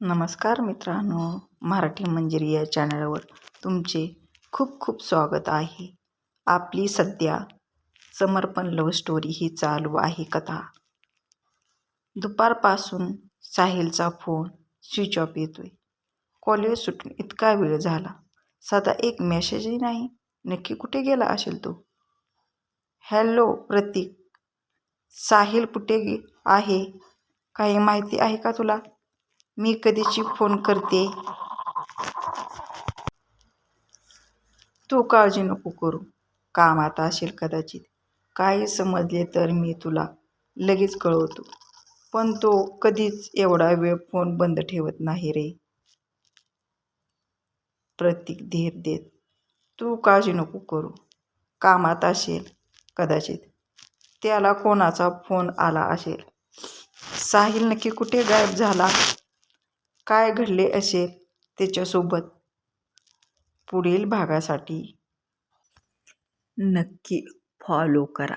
नमस्कार मित्रांनो, मराठी मंजिरी या चॅनलवर तुमचे खूप खूप स्वागत आहे. आपली सध्या समर्पण लव्ह स्टोरी ही चालू आहे कथा. दुपारपासून साहिलचा फोन स्विच ऑफ येतोय. कॉलेज सुटून इतका वेळ झाला, साधा एक मेसेजही नाही. नक्की कुठे गेला असेल तो? हॅलो प्रतीक, साहिल कुठे आहे? काही माहिती आहे का तुला? मी कधीची फोन करते. तू काळजी नको करू, कामात असेल कदाचित. काही समजले तर मी तुला लगेच कळवतो. पण तो कधीच एवढा वेळ फोन बंद ठेवत नाही रे. प्रतीक धीर देत, तू काळजी नको करू, कामात असेल कदाचित. त्याला कोणाचा फोन आला असेल. साहिल नक्की कुठे गायब झाला? काय घडले असेल त्याच्यासोबत? पुढील भागासाठी नक्की फॉलो करा.